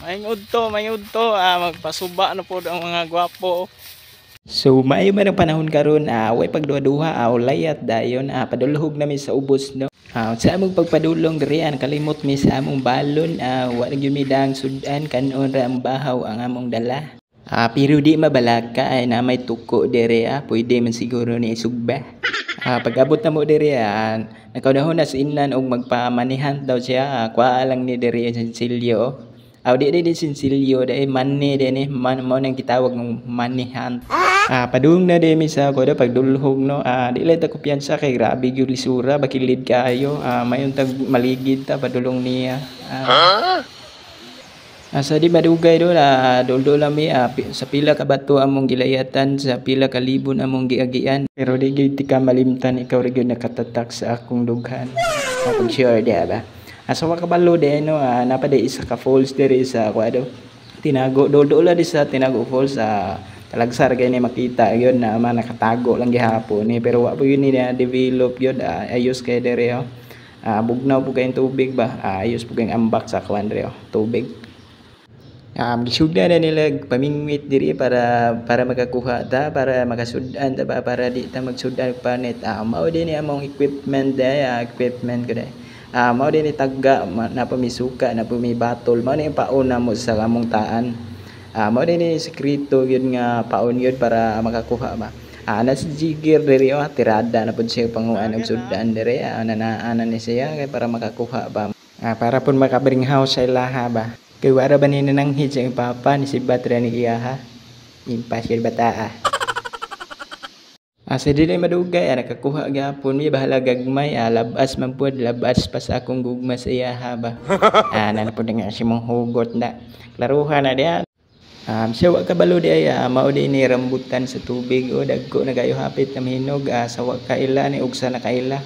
Maing udto, magpasuba na po ang mga gwapo. So maayo man ang panahon karon, way pagduha-duha, layat dayon, padulhog na mi sa ubos no. Sa among pagpadulong diri kalimot mi sa among balon, wa na gyud mi dang sudan kanon ra ang bahaw ang among dala. Pero di mabalaka ay na may tuko diri, pwede man siguro ni isugba. Pag-abot na mo diri, nakaunahon na sa inlan og magpamanihan daw siya, kuha lang ni diri sa silyo. Di sinsilyo dahil money din mo nang gitawag ng money hunt. Padung na din sa ko pagdulhog no. Di lang ta kumpiyansa kay grabe gyud lisura bakilid kaayo. Mayon tag maligid ta padulong niya. Sa di madugay do dol lami sa pila ka bato among gilayatan, sa pila ka libon among giagian. Pero di gyud ti ka malimtan, ikaw ra gyud nakatatak sa akong dughan. Pag sure di ba. Sa makabalo din no, napade isa ka falls diri sa kuado. Tinago dol-dol di sa Tinago Falls, talagsar kay ni makita yon na nakatago lang gihapon ni, pero wa po yun ni na develop yun. Ayos kay diri bugnaw po kayong tubig ba, ayos po kayong ambak sa kuan diri tubig. Gisugda na nila pamingwit diri para makakuha ta, para makasudan ta ba, para di ta magsudan panet. Mao din ni among equipment equipment ko dai. Mao din ni tagga na pamisuka na pumibatol, mao ni pauna mo sa among taan. Mao din ni sekreto yun nga paon yun para makakuha ba. Na si jigger diri tirada na pud siya panguan og sudan diri, nanaanan ni siya kay para makakuha ba. Para pud makabring house sa ilaha ba. Kay wara ba ni nananghid sa papa ni si batra ni iyaha. Impas yun bata. Sa dili madugay, nakakuha gyapon mi bahala gagmay, labas man pud, labas pa sa akong gugma sa iyaha ba. Na pud nga si mong hugot na. Klaruhan na diya. Siya wa kabalo di ay mao di ni rambutan sa tubig o dagko na kayo hapit na mihinog, sa wa kaila ni ug sa nakaila.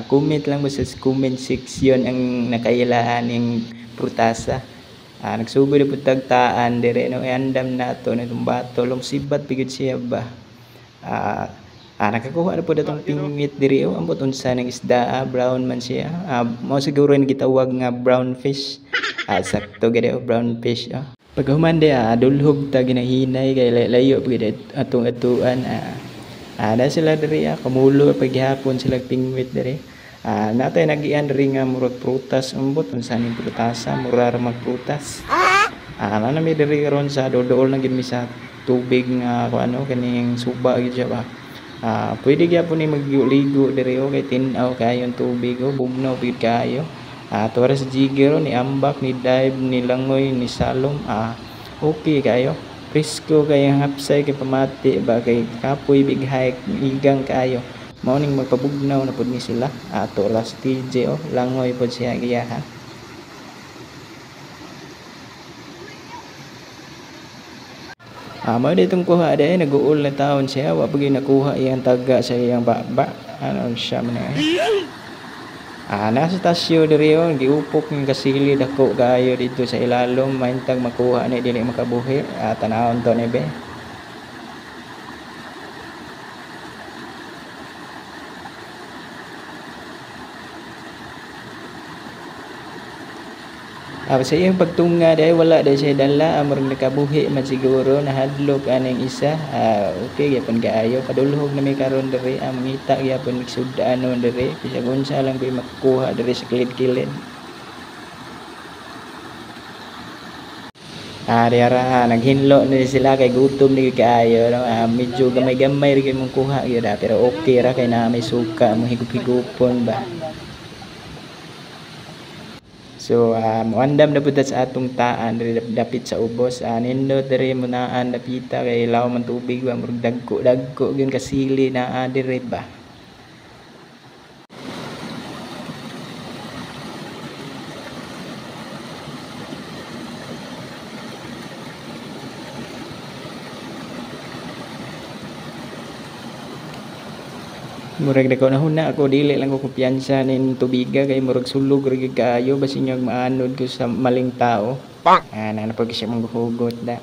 Comment lang mo sa comment section ang nakailaan ning prutasa. Nagsugod na pud tagtaan dire no, andam nato na tumbato long sibat pigid siya ba. Nakakuha na po datong pingwit diri ambot unsa ng isda, brown man siya. Mao siguro ni gitawag nga brown fish. Sakto gid brown fish. Pag human di dulhog ta ginahinay kay layo pud atong atuan. Na sila diri kamulo paghapon sila pingwit diri. Natay nagian diri nga murag prutas ambot unsa ning prutasa, mura ra magprutas. Nami diri karon sa dool na gid mi sa tubig nga kuno kaning suba gid siya ba. Pwede gyapon ni magligo diri kay tin-aw kayo ang tubig bugnaw bigid kayo. Tuwara sa jigger ni ambak, ni dive, ni langoy, ni salom, okay kayo. Presko kay hapsay kay pamati ba kay kapoy big hike igang kayo. Mao ning magpabugnaw na pud ni sila. Tuwara sa TJ langoy pud siya giyaha. Mao ditong kuha dai nag-uol na taon siya, wa pag nakuha iyang taga sa iyang baba. Ano siya man nasa tasyo diri giupok ng kasili dako kayo dito sa ilalom, mahintag makuha ni dili makabuhi. Tanawon to ni be. Sa iyang pagtunga dahil wala dahil siya dala, murag nakabuhi man siguro, nahadlok aning isa. Okay, yapon kaayo, padulhog na may karon diri, mangita yapon migsudaan nun diri, bisag unsa lang ba makukuha diri sa kilid-kilid. Diara naghinlo na sila kay gutom ni kaayo, no? Medyo gamay-gamay rin mong kuha yun, pero okay ra kay na may suka, mong higup-higupon ba. So, muandam na po sa atong taan, dapit sa ubos. Nindot diri mo naan napita kay law man tubig ba, murag dagko yun kasili na diri ba. Murag dako na huna ako, dili lang ko kumpiyansa nin tubiga kay murag sulog ra gyud kaayo basin yung maanod ko sa maling tao. Na pag siya manghugot da.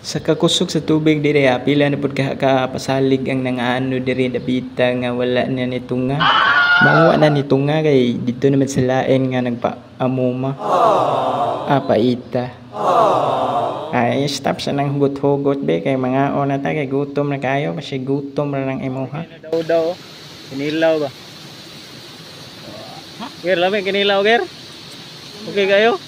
Sa kakusog sa tubig diri pila na pud ka pasalig ang nangaano diri dapita nga wala na ni tunga. Mauwa na nito nga kay dito naman sa lain nga nagpa-amuma. Paita. Ay, stop sa nang hugot-hugot be kay mga ona ta kay gutom na kayo kasi gutom ra nang imuha. Daw. Kinilaw ba? Ger, lami kinilaw, Ger. Okay kayo?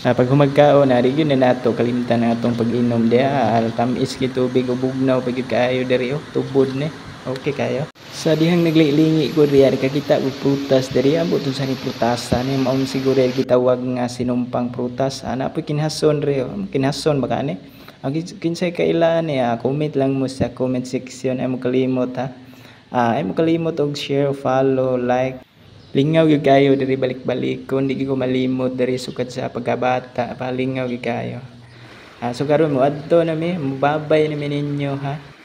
Pag humagkaon na rin yun na nato kalimtan na atong pag-inom diya tamis ki tubig o bugnaw pag kayo dari tubod ni. Okay kayo. Sa dihang naglilingi ko riyan kakita og prutas diri ambot sa ni prutasa ni maun siguro gitawag nga sinumpang prutas ana po kinhason ri kinhason ba kani ang kinsay kailan ni comment lang mo sa comment section ay mo kalimot ha ay mo kalimot og share follow like lingaw gyud kayo diri balik-balik kun di ko malimot diri sukad sa pagkabata palingaw gyud kayo so karon mo adto na mi mubabay na mi ninyo ha.